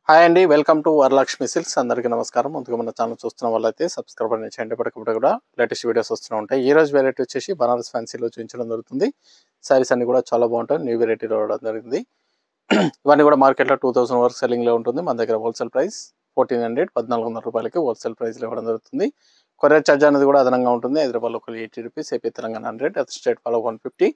Hi అండి, welcome to Varalakshmi silks. అందరికీ నమస్కారం. ముందుగా మన ఛానల్ చూస్తున్న వాళ్ళైతే సబ్స్క్రైబ్ అనేది చేయండి. పడకపోతే కూడా లేటెస్ట్ వీడియోస్ వస్తూ ఉంటాయి. ఈ రోజు వెరైటీ వచ్చేసి బనారస్ ఫ్యాన్సీలో చూపించడం జరుగుతుంది. సారీస్ అన్ని కూడా చాలా బాగుంటాయి. న్యూ వెరైటీ రావడం జరిగింది. ఇవన్నీ కూడా మార్కెట్లో 2000 వరకు సెల్లింగ్లో ఉంటుంది. మన దగ్గర హోల్సేల్ ప్రైస్ 1400 1400 రూపాయలకి హోల్సేల్ ప్రైస్లో ఇవ్వడం జరుగుతుంది. కొరియర్ ఛార్జ్ అనేది కూడా అదనంగా ఉంటుంది. Hyderabad local 80 rupees, AP Telangana 100, other state follow 150.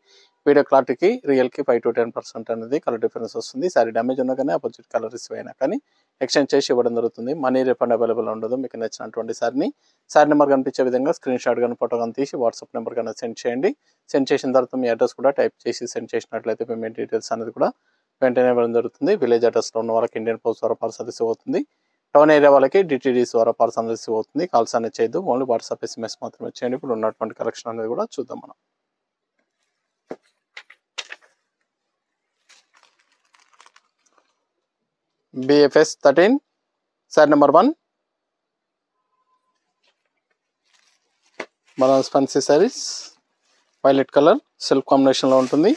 Video క్లారిటీకి రియల్కి 5 to 10% అనేది కలర్ డిఫరెన్స్ వస్తుంది. సారీ డ్యామేజ్ ఉన్నా కానీ ఆపోజిట్ కలర్ రిసీవ్ అయినా కానీ ఎక్స్చేంజ్ చేసి ఇవ్వడం జరుగుతుంది. మనీ రిఫండ్ అవైలబుల్ ఉండదు. మీకు నచ్చినటువంటి సారీ నెంబర్ కనిపించే విధంగా స్క్రీన్ షాట్ కానీ ఫోటో కానీ తీసి వాట్సాప్ నెంబర్ కానీ సెండ్ చేయండి. సెండ్ చేసిన తర్వాత మీ అడ్రస్ కూడా టైప్ చేసి సెండ్ చేసినట్లయితే పేమెంట్ డీటెయిల్స్ అనేది కూడా వెంటనే ఇవ్వడం జరుగుతుంది. విలేజ్ అడ్రస్లో ఉన్న వాళ్ళకి ఇండియన్ పోస్ట్ ద్వారా పార్సల్ రిసీవ్ అవుతుంది. టౌన్ ఏరియా వాళ్ళకి డిటీడీస్ ద్వారా పార్సల్ రిసీవ్ అవుతుంది. కాల్స్ అనేది చేయొద్దు, ఓన్లీ వాట్సాప్ SMS మాత్రమే చేయండి. ఇప్పుడు ఉన్నటువంటి కలెక్షన్ అనేది కూడా చూద్దాం మనం. BFS 13 sorry number 1 Banaras fancy saris violet colour silk కాంబినేషన్లో ఉంటుంది.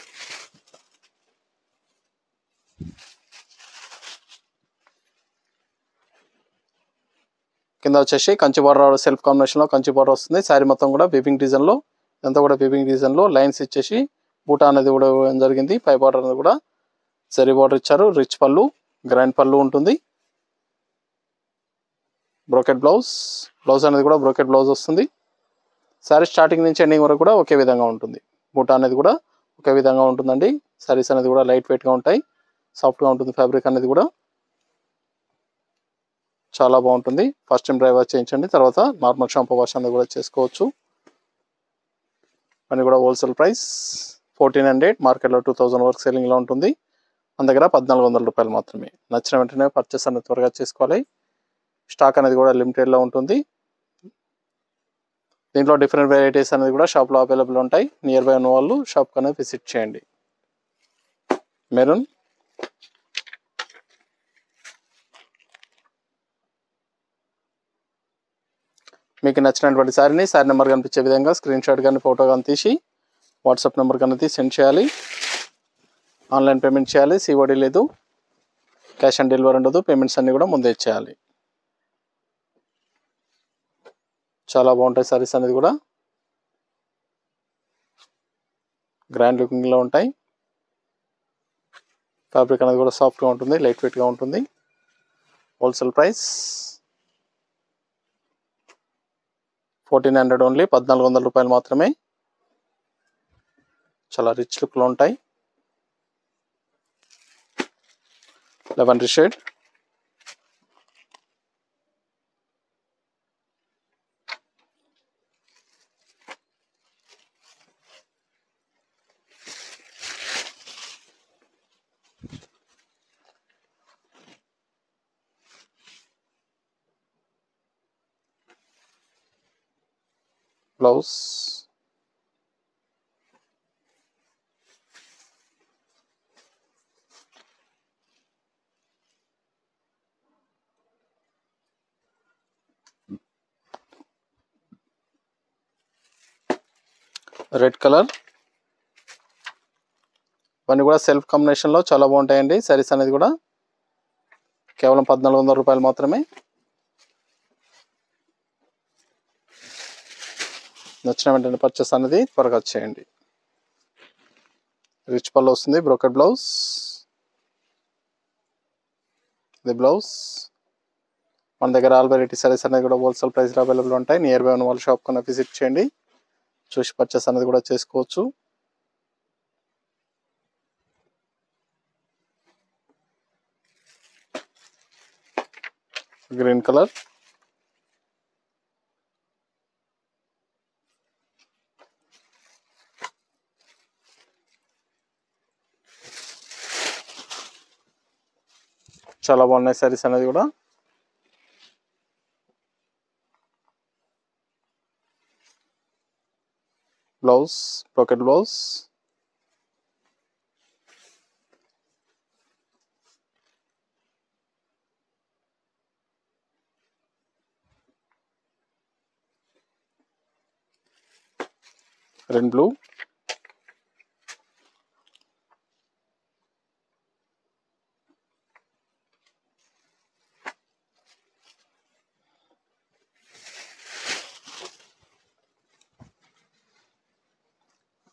కింద వచ్చేసి కంచి బార్డర్ సెల్ఫ్ కాంబినేషన్లో కంచి బార్డర్ వస్తుంది. శారీ మొత్తం కూడా వీవింగ్ డిజైన్లో, ఇదంతా కూడా వీవింగ్ డిజైన్లో లైన్స్ ఇచ్చేసి బూటా అనేది కూడా ఇవ్వడం జరిగింది. పై బార్డర్ అనేది కూడా జరీ బార్డర్ ఇచ్చారు. రిచ్ పళ్ళు, గ్రాండ్ పళ్ళు ఉంటుంది. బ్రోకెట్ బ్లౌజ్ అనేది కూడా బ్రోకెట్ బ్లౌజ్ వస్తుంది. శారీ స్టార్టింగ్ నుంచి ఎండింగ్ వరకు కూడా ఒకే విధంగా ఉంటుంది. బూటా అనేది కూడా ఒకే విధంగా ఉంటుందండి. శారీస్ అనేది కూడా లైట్ వెయిట్గా ఉంటాయి, సాఫ్ట్గా ఉంటుంది. ఫ్యాబ్రిక్ అనేది కూడా చాలా బాగుంటుంది. ఫస్ట్ టైం డ్రై వాష్ చేయించండి, తర్వాత నార్మల్ షాంపూ వాష్ అనేది కూడా చేసుకోవచ్చు. అని కూడా హోల్సేల్ ప్రైస్ 1400, మార్కెట్లో 2000 వరకు సెల్లింగ్లో ఉంటుంది. మన దగ్గర 1400 రూపాయలు మాత్రమే. నచ్చిన వెంటనే పర్చేస్ అనేది త్వరగా చేసుకోవాలి. స్టాక్ అనేది కూడా లిమిటెడ్లో ఉంటుంది. దీంట్లో డిఫరెంట్ వెరైటీస్ అనేది కూడా షాప్లో అవైలబుల్ ఉంటాయి. నియర్ బై ఉన్న వాళ్ళు షాప్కి అనేది విజిట్ చేయండి. మెరూన్, మీకు నచ్చినటువంటి సారీ నెంబర్ కనిపించే విధంగా స్క్రీన్ షాట్ కానీ ఫోటో కానీ తీసి వాట్సాప్ నెంబర్ కానీ సెండ్ చేయాలి. ఆన్లైన్ పేమెంట్ చేయాలి. COD లేదు, క్యాష్ ఆన్ డెలివరీ ఉండదు. పేమెంట్స్ అన్నీ కూడా ముందే చేయాలి. చాలా బాగుంటాయి సారీస్ అనేది కూడా గ్రాండ్ లుకింగ్లో ఉంటాయి. ఫ్యాబ్రిక్ అనేది కూడా సాఫ్ట్గా ఉంటుంది, లైట్ వెయిట్గా ఉంటుంది. హోల్సేల్ ప్రైస్ 1400 ఓన్లీ, 1400 రూపాయలు మాత్రమే. చాలా రిచ్ లుక్లో ఉంటాయి. Lavender shade, blouse, red colour. ఇవన్నీ కూడా సెల్ఫ్ కాంబినేషన్లో చాలా బాగుంటాయండి. సారీస్ అనేది కూడా కేవలం 1400 రూపాయలు మాత్రమే. నచ్చిన వెంటనే పర్చేస్ అనేది త్వరగా చేయండి. రిచ్ పళ్ళు వస్తుంది, బ్రోకెట్ బ్లౌజ్. ఇది బ్లౌజ్. మన దగ్గర ఆల్ వెరైటీ సారీస్ అనేది కూడా హోల్సేల్ ప్రైస్లో అవైలబుల్ ఉంటాయి. నియర్ బై ఉన్న వాళ్ళ షాప్ కన్నా విజిట్ చేయండి, చూసి పర్చేస్ అనేది కూడా చేసుకోవచ్చు. గ్రీన్ కలర్, చాలా బాగున్నాయి సారీస్ అనేది కూడా. Blouse, brocade blouse. Red blue,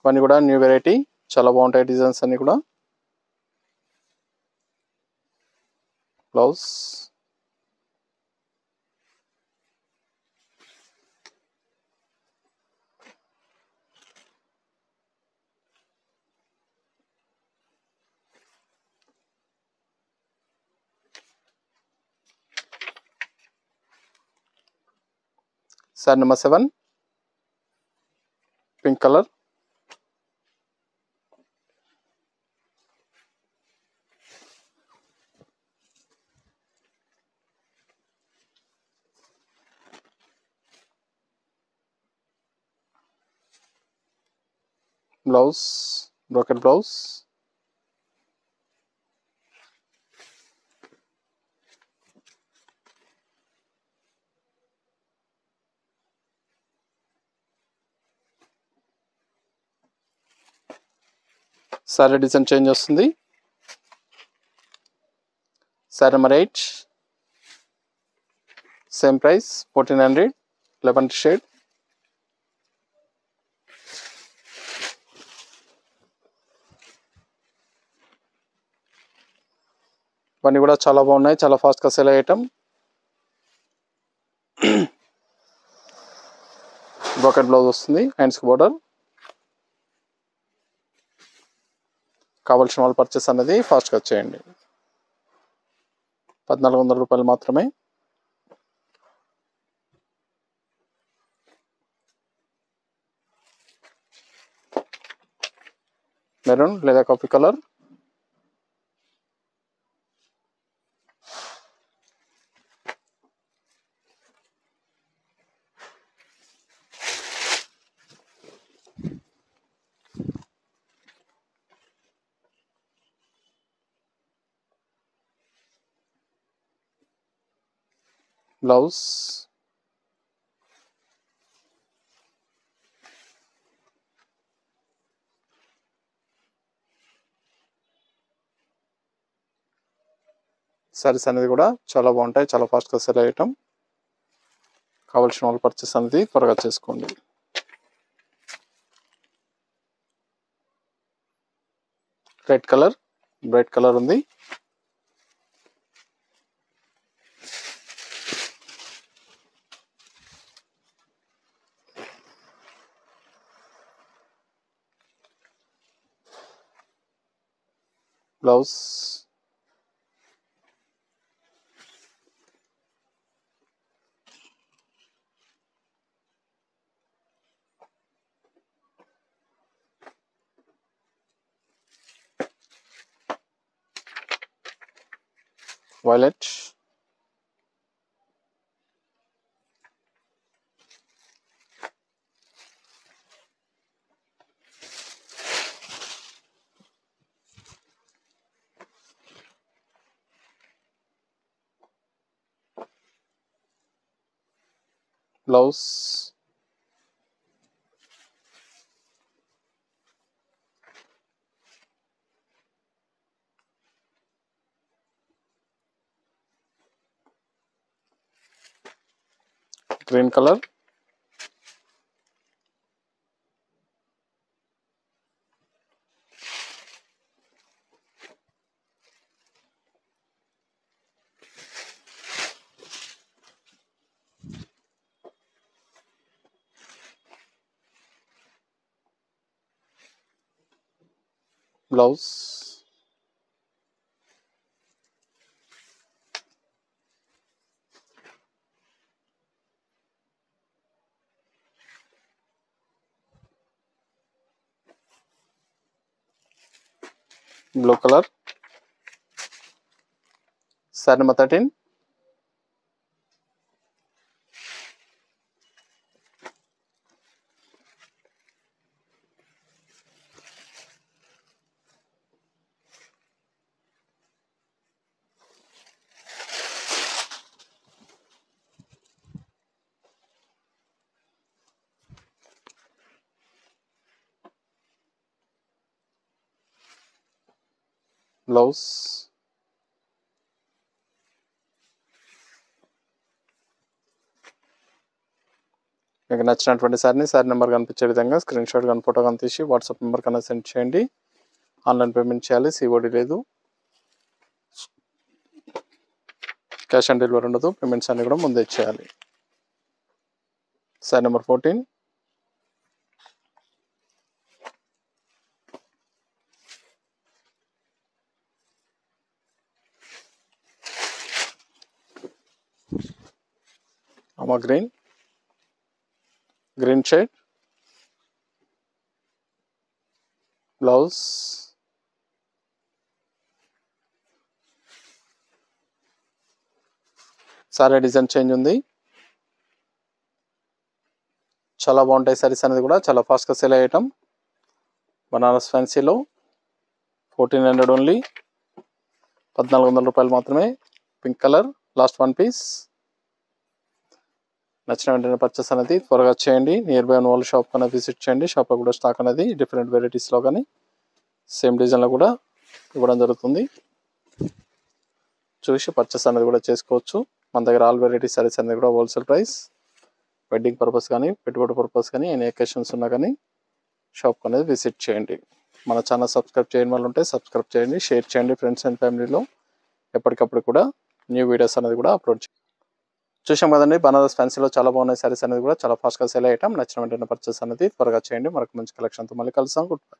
ఇవన్నీ కూడా న్యూ వెరైటీ, చాలా బాగుంటాయి డిజైన్స్ అన్ని కూడా. Blouse sari number 7 pink colour. Blouse brocade blouse. Sari design change వస్తుంది. Sari number 8 same price 1400, 11 shade. ఇవన్నీ కూడా చాలా బాగున్నాయి, చాలా ఫాస్ట్గా సేల్ అయ్యే ఐటమ్. బ్రోకెట్ బ్లౌజ్ వస్తుంది, హ్యాండ్స్కి బోర్డర్. కావాల్సిన వాళ్ళు పర్చేస్ అనేది ఫాస్ట్గా చేయండి. 1400 రూపాయలు మాత్రమే. మెరూన్ లేదా కాఫీ కలర్. బ్లౌజ్ సారీస్ అనేది కూడా చాలా బాగుంటాయి, చాలా ఫాస్ట్గా సేల్ అయ్యటం. కావాల్సిన వాళ్ళు పర్చేస్ అనేది త్వరగా చేసుకోండి. రెడ్ కలర్, బ్రైట్ కలర్ ఉంది. Blouse violet. Blouse green colour. Blouse blue colour. Sorry number 13 blouse మీకు నచ్చినటువంటి శారీని శారీ నెంబర్ కనిపించే విధంగా స్క్రీన్ షాట్ కానీ ఫోటో కానీ తీసి వాట్సాప్ నెంబర్ కన్నా సెండ్ చేయండి. ఆన్లైన్ పేమెంట్ చేయాలి, సిఓడి లేదు, క్యాష్ ఆన్ డెలివరీ ఉండదు. పేమెంట్స్ అన్నీ కూడా ముందే చేయాలి. శారీ నెంబర్ 14. అమ్మ green shade blouse, sari design change ఉంది. చాలా బాగుంటాయి సారీస్ అనేది కూడా, చాలా ఫాస్ట్గా సేల్ అయ్యేటం. బనారస్ ఫ్యాన్సీలో 1400 ఓన్లీ, 1400 రూపాయలు మాత్రమే. Pink colour last 1 piece. నచ్చిన వెంటనే పర్చేస్ అనేది త్వరగా చేయండి. నియర్ బై ఉన్న వాళ్ళు షాప్ కన్నా విజిట్ చేయండి. షాప్లో కూడా స్టాక్ అనేది డిఫరెంట్ వెరైటీస్లో కానీ సేమ్ డిజైన్లో కూడా ఇవ్వడం జరుగుతుంది. చూసి పర్చేస్ అనేది కూడా చేసుకోవచ్చు. మన దగ్గర ఆల్ వెరైటీ సారీస్ అనేది కూడా హోల్సేల్ ప్రైస్. వెడ్డింగ్ పర్పస్ కానీ పెట్టుబడి పర్పస్ కానీ ఎనీ అకేషన్స్ ఉన్నా కానీ షాప్ అనేది విజిట్ చేయండి. మన ఛానల్ సబ్స్క్రైబ్ చేయని వాళ్ళు ఉంటే సబ్స్క్రైబ్ చేయండి, షేర్ చేయండి. ఫ్రెండ్స్ అండ్ ఫ్యామిలీలో ఎప్పటికప్పుడు కూడా న్యూ వీడియోస్ అనేది కూడా అప్లోడ్ చేయండి. చూసాం కదండి, బనారస్ ఫ్యాన్సీలో చాలా బాగున్నాయి సారీస్ అనేది కూడా చాలా ఫాస్ట్గా సేల్ అయ్యటం. నచ్చిన వెంటనే పర్చేస్ అనేది త్వరగా చేయండి. మరొక మంచి కలెక్షన్తో మళ్ళీ కలుస్తాం. Good bye.